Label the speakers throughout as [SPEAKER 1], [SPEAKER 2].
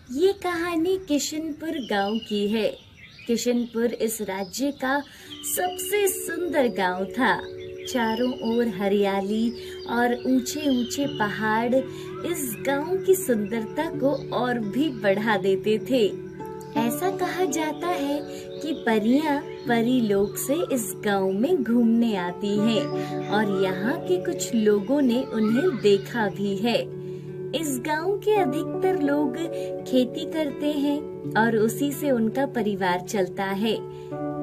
[SPEAKER 1] ये कहानी किशनपुर गांव की है। किशनपुर इस राज्य का सबसे सुंदर गांव था। चारों ओर हरियाली और ऊंचे ऊंचे पहाड़ इस गांव की सुंदरता को और भी बढ़ा देते थे। ऐसा कहा जाता है कि परियां परीलोक से इस गांव में घूमने आती हैं और यहाँ के कुछ लोगों ने उन्हें देखा भी है। इस गांव के अधिकतर लोग खेती करते हैं और उसी से उनका परिवार चलता है।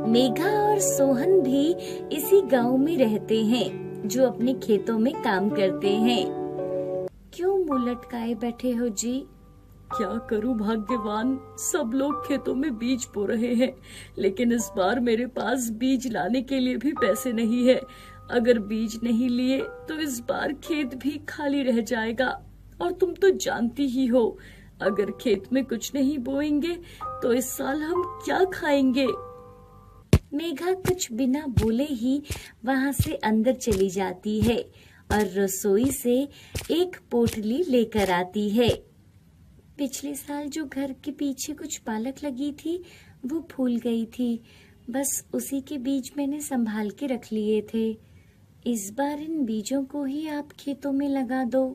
[SPEAKER 1] मेघा और सोहन भी इसी गांव में रहते हैं, जो अपने खेतों में काम करते हैं। क्यों मुंह लटकाए बैठे हो जी?
[SPEAKER 2] क्या करूं भाग्यवान, सब लोग खेतों में बीज बो रहे हैं, लेकिन इस बार मेरे पास बीज लाने के लिए भी पैसे नहीं है। अगर बीज नहीं लिए तो इस बार खेत भी खाली रह जाएगा। और तुम तो जानती ही हो, अगर खेत में कुछ नहीं बोएंगे तो इस साल हम क्या खाएंगे।
[SPEAKER 1] मेघा कुछ बिना बोले ही वहाँ से अंदर चली जाती है और रसोई से एक पोटली लेकर आती है। पिछले साल जो घर के पीछे कुछ पालक लगी थी वो फूल गई थी, बस उसी के बीज मैंने संभाल के रख लिए थे। इस बार इन बीजों को ही आप खेतों में लगा दो।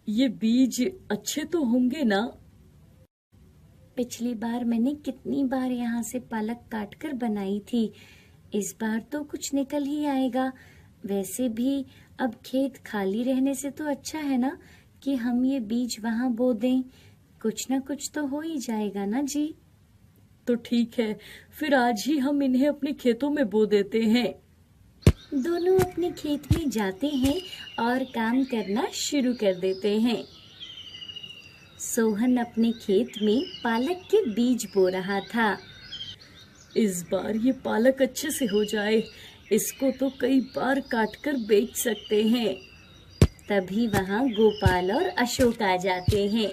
[SPEAKER 2] ये बीज अच्छे तो होंगे ना?
[SPEAKER 1] पिछली बार मैंने कितनी बार यहाँ से पालक काट कर बनाई थी, इस बार तो कुछ निकल ही आएगा। वैसे भी अब खेत खाली रहने से तो अच्छा है ना कि हम ये बीज वहाँ बो दें। कुछ ना कुछ तो हो ही जाएगा ना जी।
[SPEAKER 2] तो ठीक है, फिर आज ही हम इन्हें अपने खेतों में बो देते हैं।
[SPEAKER 1] दोनों अपने खेत में जाते हैं और काम करना शुरू कर देते हैं। सोहन अपने खेत में पालक के बीज बो रहा था।
[SPEAKER 2] इस बार ये पालक अच्छे से हो जाए, इसको तो कई बार काटकर बेच सकते हैं।
[SPEAKER 1] तभी वहाँ गोपाल और अशोक आ जाते हैं।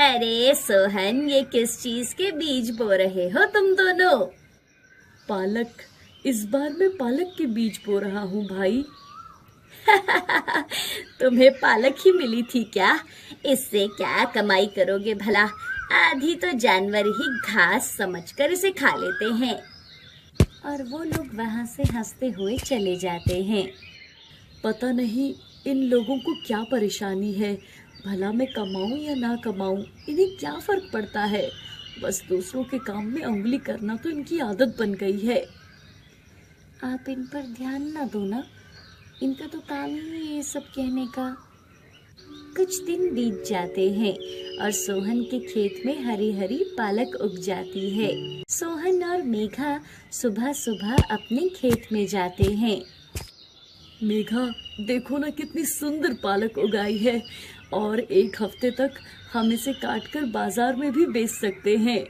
[SPEAKER 1] अरे सोहन, ये किस चीज के बीज बो रहे हो तुम दोनों?
[SPEAKER 2] पालक, इस बार मैं पालक के बीज बो रहा हूँ भाई।
[SPEAKER 1] तुम्हें पालक ही मिली थी क्या? इससे क्या कमाई करोगे भला? आधी तो जानवर ही घास समझकर इसे खा लेते हैं। और वो लोग वहाँ से हंसते हुए चले जाते हैं।
[SPEAKER 2] पता नहीं इन लोगों को क्या परेशानी है, भला मैं कमाऊं या ना कमाऊं, इन्हें क्या फर्क पड़ता है। बस दूसरों के काम में उंगली करना तो इनकी आदत बन गई है।
[SPEAKER 1] आप इन पर ध्यान ना दो ना, इनका तो काम ही है ये सब कहने का। कुछ दिन बीत जाते हैं और सोहन के खेत में हरी हरी पालक उग जाती है। सोहन और मेघा सुबह सुबह अपने खेत में जाते हैं।
[SPEAKER 2] मेघा, देखो ना कितनी सुंदर पालक उगाई है, और एक हफ्ते तक हम इसे काटकर बाजार में भी बेच सकते हैं।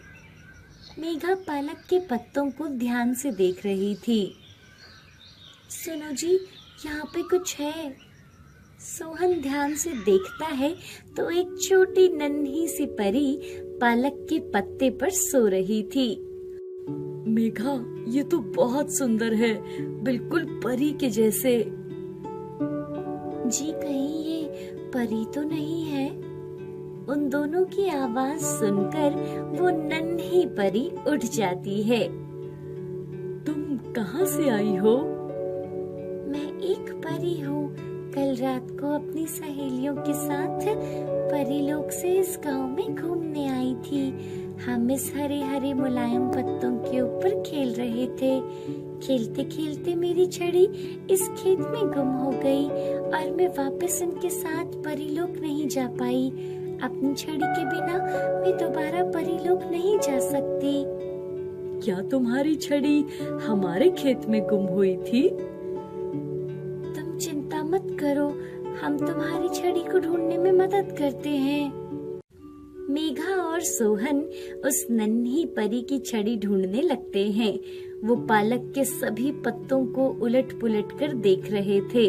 [SPEAKER 1] मेघा पालक के पत्तों को ध्यान से देख रही थी। सुनो जी, यहाँ पे कुछ है। सोहन ध्यान से देखता है तो एक छोटी नन्ही सी परी पालक के पत्ते पर सो रही थी।
[SPEAKER 2] मेघा, ये तो बहुत सुंदर है, बिल्कुल परी के जैसे।
[SPEAKER 1] जी, कहीं ये परी तो नहीं है? उन दोनों की आवाज सुनकर वो नन्ही परी उठ जाती है।
[SPEAKER 2] तुम कहाँ से आई हो?
[SPEAKER 1] मैं एक परी हूँ। कल रात को अपनी सहेलियों के साथ परीलोक से इस गांव में घूमने आई थी। हम इस हरे हरे मुलायम पत्तों के ऊपर खेल रहे थे। खेलते खेलते मेरी छड़ी इस खेत में गुम हो गई और मैं वापस उनके साथ परीलोक नहीं जा पाई। अपनी छड़ी के बिना मैं दोबारा परीलोक नहीं जा सकती।
[SPEAKER 2] क्या तुम्हारी छड़ी हमारे खेत में गुम हुई थी?
[SPEAKER 1] तुम चिंता मत करो, हम तुम्हारी छड़ी को ढूंढने में मदद करते हैं। मेघा और सोहन उस नन्ही परी की छड़ी ढूंढने लगते हैं। वो पालक के सभी पत्तों को उलट पुलट कर देख रहे थे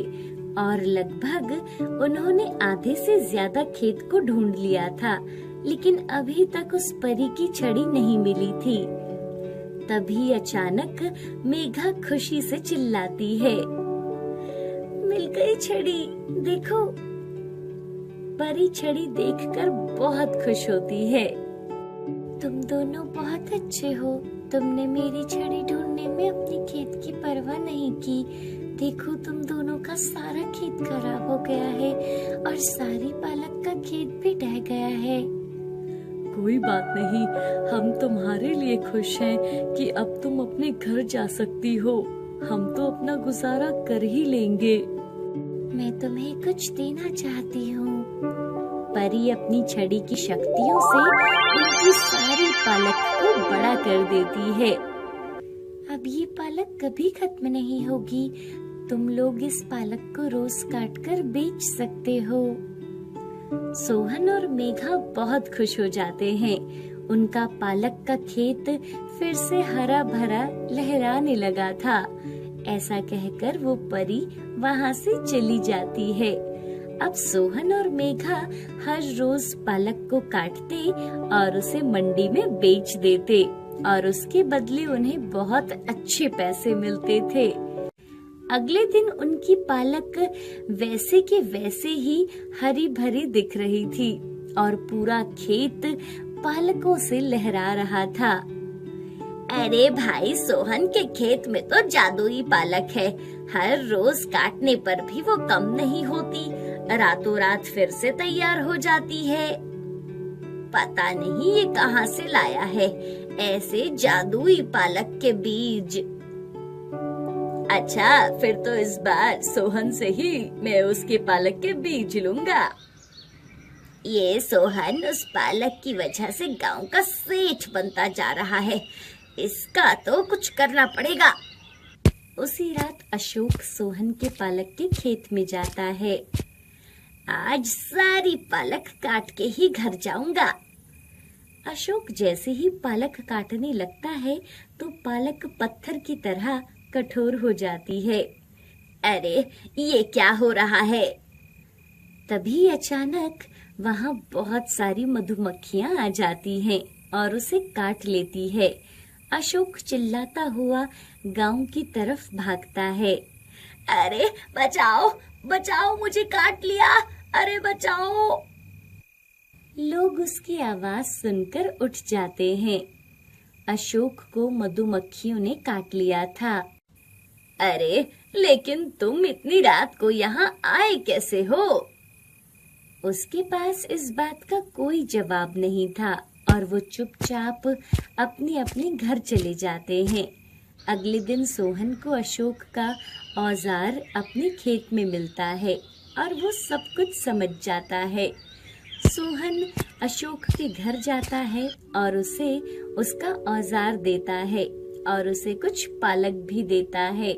[SPEAKER 1] और लगभग उन्होंने आधे से ज्यादा खेत को ढूंढ लिया था, लेकिन अभी तक उस परी की छड़ी नहीं मिली थी। तभी अचानक मेघा खुशी से चिल्लाती है, मिल गई छड़ी, देखो। परी छड़ी देखकर बहुत खुश होती है। तुम दोनों बहुत अच्छे हो। तुमने मेरी छड़ी ढूंढने में अपनी खेत की परवाह नहीं की। देखो तुम दोनों का सारा खेत खराब हो गया है और सारी पालक का खेत भी ढह गया है।
[SPEAKER 2] कोई बात नहीं, हम तुम्हारे लिए खुश हैं कि अब तुम अपने घर जा सकती हो। हम तो अपना गुजारा कर ही लेंगे।
[SPEAKER 1] मैं तुम्हें कुछ देना चाहती हूँ। परी अपनी छड़ी की शक्तियों से उनकी सारी पालक को बड़ा कर देती है। अब ये पालक कभी खत्म नहीं होगी। तुम लोग इस पालक को रोज काट कर बेच सकते हो। सोहन और मेघा बहुत खुश हो जाते हैं। उनका पालक का खेत फिर से हरा भरा लहराने लगा था। ऐसा कहकर वो परी वहाँ से चली जाती है। अब सोहन और मेघा हर रोज पालक को काटते और उसे मंडी में बेच देते और उसके बदले उन्हें बहुत अच्छे पैसे मिलते थे। अगले दिन उनकी पालक वैसे के वैसे ही हरी भरी दिख रही थी और पूरा खेत पालकों से लहरा रहा था। अरे भाई, सोहन के खेत में तो जादुई पालक है। हर रोज काटने पर भी वो कम नहीं होती, रातों रात फिर से तैयार हो जाती है। पता नहीं ये कहाँ से लाया है ऐसे जादुई पालक के बीज। अच्छा, फिर तो इस बार सोहन से ही मैं उसके पालक के बीज लूंगा। ये सोहन उस पालक की वजह से गांव का सेठ बनता जा रहा है। इसका तो कुछ करना पड़ेगा। उसी रात अशोक सोहन के पालक के खेत में जाता है। आज सारी पालक काट के ही घर जाऊंगा। अशोक जैसे ही पालक काटने लगता है तो पालक पत्थर की तरह कठोर हो जाती है। अरे ये क्या हो रहा है? तभी अचानक वहाँ बहुत सारी मधुमक्खियाँ आ जाती हैं और उसे काट लेती है। अशोक चिल्लाता हुआ गांव की तरफ भागता है। अरे बचाओ बचाओ, मुझे काट लिया, अरे बचाओ। लोग उसकी आवाज सुनकर उठ जाते हैं। अशोक को मधुमक्खियों ने काट लिया था। अरे लेकिन तुम इतनी रात को यहाँ आए कैसे हो? उसके पास इस बात का कोई जवाब नहीं था और वो चुपचाप अपने अपने घर चले जाते हैं। अगले दिन सोहन को अशोक का औजार अपने खेत में मिलता है और वो सब कुछ समझ जाता है। सोहन अशोक के घर जाता है और उसे उसका औजार देता है और उसे कुछ पालक भी देता है।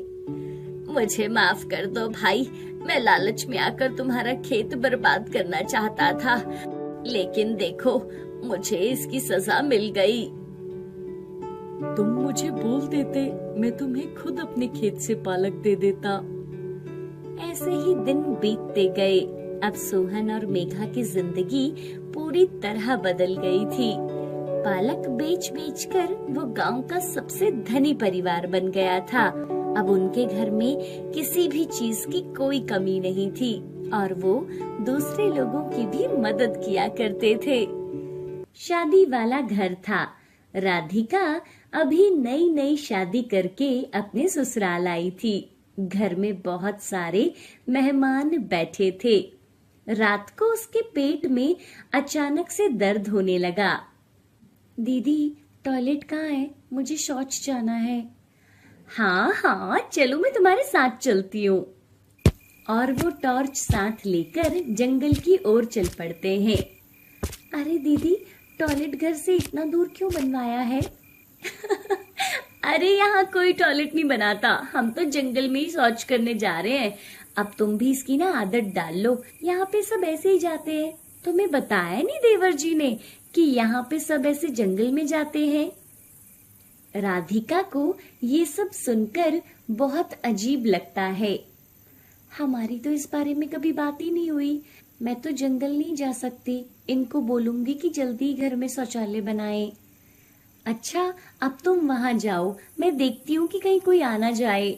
[SPEAKER 1] मुझे माफ कर दो भाई, मैं लालच में आकर तुम्हारा खेत बर्बाद करना चाहता था, लेकिन देखो मुझे इसकी सजा मिल गई।
[SPEAKER 2] तुम मुझे बोल देते, मैं तुम्हें खुद अपने खेत से पालक दे देता।
[SPEAKER 1] ऐसे ही दिन बीतते गए। अब सोहन और मेघा की जिंदगी पूरी तरह बदल गई थी। पालक बेच बेच कर वो गांव का सबसे धनी परिवार बन गया था। अब उनके घर में किसी भी चीज की कोई कमी नहीं थी और वो दूसरे लोगों की भी मदद किया करते थे। शादी वाला घर था। राधिका अभी नई नई शादी करके अपने ससुराल आई थी। घर में बहुत सारे मेहमान बैठे थे। रात को उसके पेट में अचानक से दर्द होने लगा। दीदी, टॉयलेट कहाँ है? मुझे शौच जाना है। हाँ हाँ चलो, मैं तुम्हारे साथ चलती हूँ। और वो टॉर्च साथ लेकर जंगल की ओर चल पड़ते हैं। अरे दीदी, टॉयलेट घर से इतना दूर क्यों बनवाया है? अरे यहाँ कोई टॉयलेट नहीं बनाता, हम तो जंगल में ही शौच करने जा रहे हैं। अब तुम भी इसकी ना आदत डाल लो। यहाँ पे सब ऐसे ही जाते हैं। तुम्हें बताया नहीं देवर जी ने कि यहाँ पे सब ऐसे जंगल में जाते हैं? राधिका को ये सब सुनकर बहुत अजीब लगता है। हमारी तो इस बारे में कभी बात ही नहीं हुई। मैं तो जंगल नहीं जा सकती। इनको बोलूंगी कि जल्दी घर में शौचालय बनाएं। अच्छा, अब तुम वहां जाओ, मैं देखती हूँ कि कहीं कोई आ ना जाए।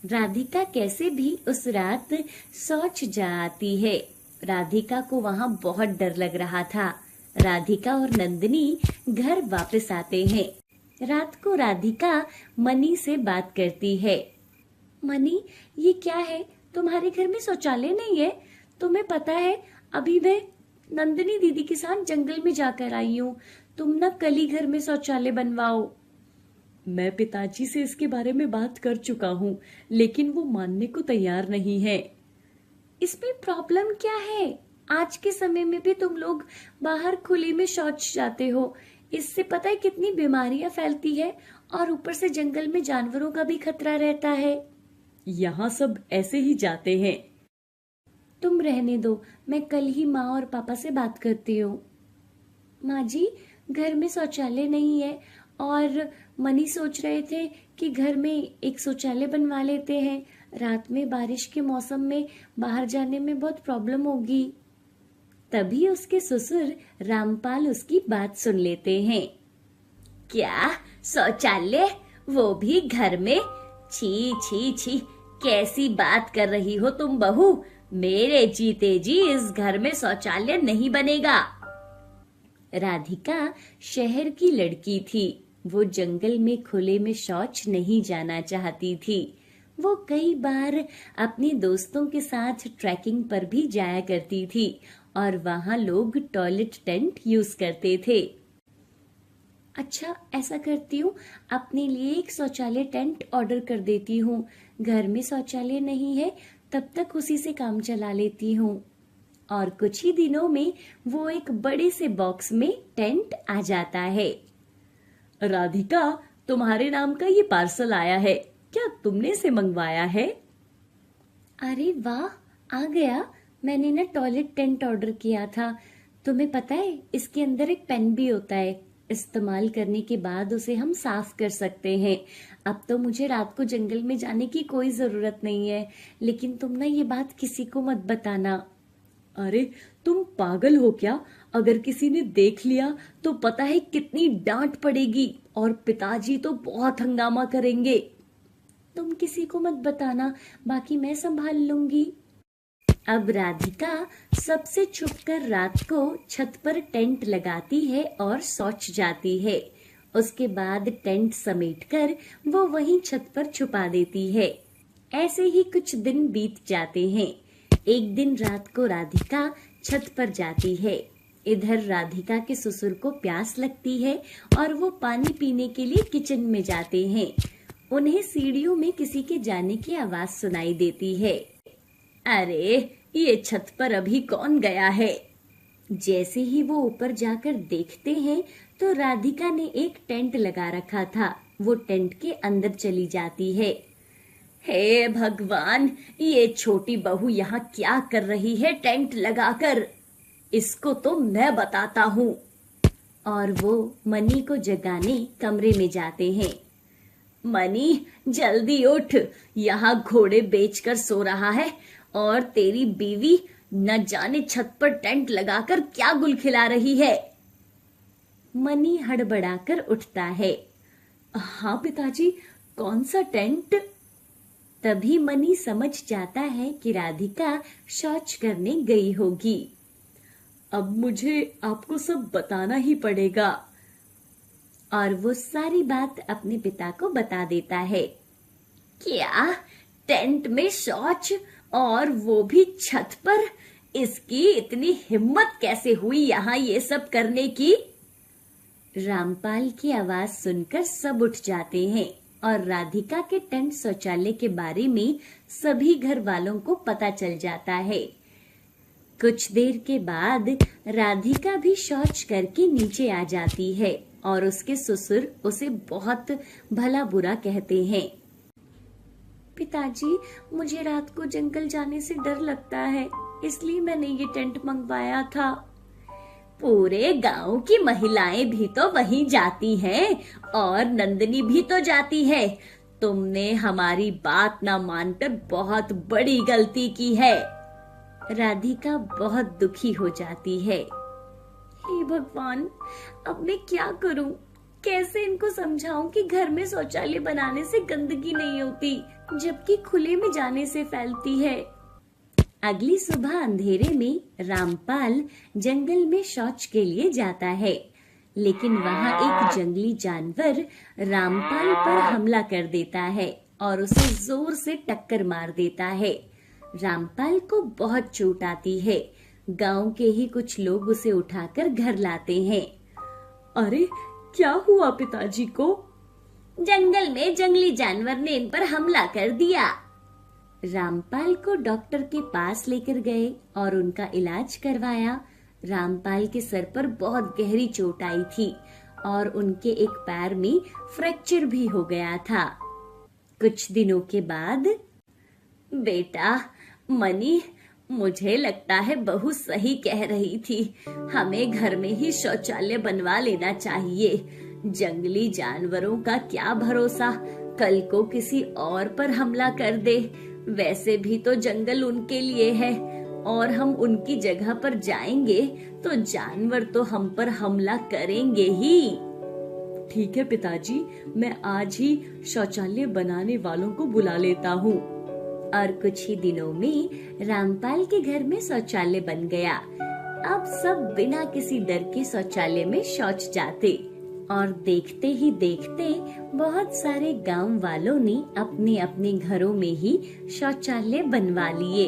[SPEAKER 1] राधिका कैसे भी उस रात शौच जा आती है राधिका को वहाँ बहुत डर लग रहा था। राधिका और नंदिनी घर वापस आते हैं। रात को राधिका मनी से बात करती है। मनी, ये क्या है? तुम्हारे घर में शौचालय नहीं है? तुम्हें पता है अभी मैं नंदिनी दीदी के साथ जंगल में जाकर आई हूँ। तुम ना कल ही घर में शौचालय बनवाओ।
[SPEAKER 2] मैं पिताजी से इसके बारे में बात कर चुका हूँ, लेकिन वो मानने को तैयार नहीं है।
[SPEAKER 1] इसमें प्रॉब्लम क्या है? आज के समय में भी तुम लोग बाहर खुले में शौच जाते हो। इससे पता है कितनी बीमारियां फैलती है, और ऊपर से जंगल में जानवरों का भी खतरा रहता है।
[SPEAKER 2] यहाँ सब ऐसे ही जाते हैं।
[SPEAKER 1] तुम रहने दो, मैं कल ही माँ और पापा से बात करती हूँ। माँ जी, घर में शौचालय नहीं है और मनी सोच रहे थे कि घर में एक शौचालय बनवा लेते हैं। रात में बारिश के मौसम में बाहर जाने में बहुत प्रॉब्लम होगी। तभी उसके ससुर रामपाल उसकी बात सुन लेते हैं। क्या शौचालय, वो भी घर में? छी छी छी, कैसी बात कर रही हो तुम बहू? मेरे जीते जी इस घर में शौचालय नहीं बनेगा। राधिका शहर की लड़की थी। वो जंगल में खुले में शौच नहीं जाना चाहती थी। वो कई बार अपने दोस्तों के साथ ट्रैकिंग पर भी जाया करती थी और वहां लोग टॉयलेट टेंट यूज करते थे। अच्छा, ऐसा करती हूँ, अपने लिए एक शौचालय टेंट ऑर्डर कर देती हूँ। घर में शौचालय नहीं है, तब तक उसी से काम चला लेती हूँ। और कुछ ही दिनों में वो एक बड़े से बॉक्स में टेंट आ जाता है।
[SPEAKER 2] राधिका, तुम्हारे नाम का ये पार्सल आया है, क्या तुमने इसे मंगवाया है?
[SPEAKER 1] अरे वाह, आ गया। मैंने ना टॉयलेट टेंट ऑर्डर किया था। तुम्हें पता है इसके अंदर एक पेन भी होता है। इस्तेमाल करने के बाद उसे हम साफ कर सकते हैं। अब तो मुझे रात को जंगल में जाने की कोई जरूरत नहीं है, लेकिन तुम ना ये बात किसी को मत बताना।
[SPEAKER 2] अरे तुम पागल हो क्या? अगर किसी ने देख लिया तो पता है कितनी डांट पड़ेगी, और पिताजी तो बहुत हंगामा करेंगे।
[SPEAKER 1] तुम किसी को मत बताना, बाकी मैं संभाल लूंगी। अब राधिका सबसे छुपकर रात को छत पर टेंट लगाती है और शौच जाती है। उसके बाद टेंट समेटकर वो वहीं छत पर छुपा देती है। ऐसे ही कुछ दिन बीत जाते हैं। एक दिन रात को राधिका छत पर जाती है। इधर राधिका के ससुर को प्यास लगती है और वो पानी पीने के लिए किचन में जाते हैं। उन्हें सीढ़ियों में किसी के जाने की आवाज सुनाई देती है। अरे, ये छत पर अभी कौन गया है? जैसे ही वो ऊपर जाकर देखते हैं तो राधिका ने एक टेंट लगा रखा था। वो टेंट के अंदर चली जाती है। हे भगवान, ये छोटी बहू यहाँ क्या कर रही है टेंट लगाकर? इसको तो मैं बताता हूँ। और वो मनी को जगाने कमरे में जाते हैं। मनी, जल्दी उठ, यहाँ घोड़े बेचकर सो रहा है और तेरी बीवी न जाने छत पर टेंट लगाकर क्या गुल खिला रही है। मनी हड़बड़ाकर उठता है।
[SPEAKER 2] हाँ पिताजी, कौन सा टेंट?
[SPEAKER 1] तभी मनी समझ जाता है कि राधिका शौच करने गई होगी।
[SPEAKER 2] अब मुझे आपको सब बताना ही पड़ेगा।
[SPEAKER 1] और वो सारी बात अपने पिता को बता देता है। क्या? टेंट में शौच, और वो भी छत पर? इसकी इतनी हिम्मत कैसे हुई यहाँ ये सब करने की? रामपाल की आवाज सुनकर सब उठ जाते हैं और राधिका के टेंट शौचालय के बारे में सभी घर वालों को पता चल जाता है। कुछ देर के बाद राधिका भी शौच करके नीचे आ जाती है और उसके ससुर उसे बहुत भला बुरा कहते हैं। पिताजी, मुझे रात को जंगल जाने से डर लगता है, इसलिए मैंने ये टेंट मंगवाया था। पूरे गांव की महिलाएं भी तो वहीं जाती हैं और नंदिनी भी तो जाती है। तुमने हमारी बात ना मानकर बहुत बड़ी गलती की है। राधिका बहुत दुखी हो जाती है। हे भगवान, अब मैं क्या करूं? कैसे इनको समझाऊं कि घर में शौचालय बनाने से गंदगी नहीं होती, जबकि खुले में जाने से फैलती है। अगली सुबह अंधेरे में रामपाल जंगल में शौच के लिए जाता है, लेकिन वहाँ एक जंगली जानवर रामपाल पर हमला कर देता है और उसे जोर से टक्कर मार देता है। रामपाल को बहुत चोट आती है। गांव के ही कुछ लोग उसे उठाकर घर लाते हैं।
[SPEAKER 2] अरे क्या हुआ पिताजी को?
[SPEAKER 1] जंगल में जंगली जानवर ने इन पर हमला कर दिया। रामपाल को डॉक्टर के पास लेकर गए और उनका इलाज करवाया। रामपाल के सर पर बहुत गहरी चोट आई थी और उनके एक पैर में फ्रैक्चर भी हो गया था। कुछ दिनों के बाद, बेटा मनी, मुझे लगता है बहू सही कह रही थी, हमें घर में ही शौचालय बनवा लेना चाहिए। जंगली जानवरों का क्या भरोसा, कल को किसी और पर हमला कर दे। वैसे भी तो जंगल उनके लिए है और हम उनकी जगह पर जाएंगे तो जानवर तो हम पर हमला करेंगे ही।
[SPEAKER 2] ठीक है पिताजी, मैं आज ही शौचालय बनाने वालों को बुला लेता हूँ।
[SPEAKER 1] और कुछ ही दिनों में रामपाल के घर में शौचालय बन गया। अब सब बिना किसी डर के शौचालय में शौच जाते और देखते ही देखते बहुत सारे गांव वालों ने अपने अपने घरों में ही शौचालय बनवा लिए।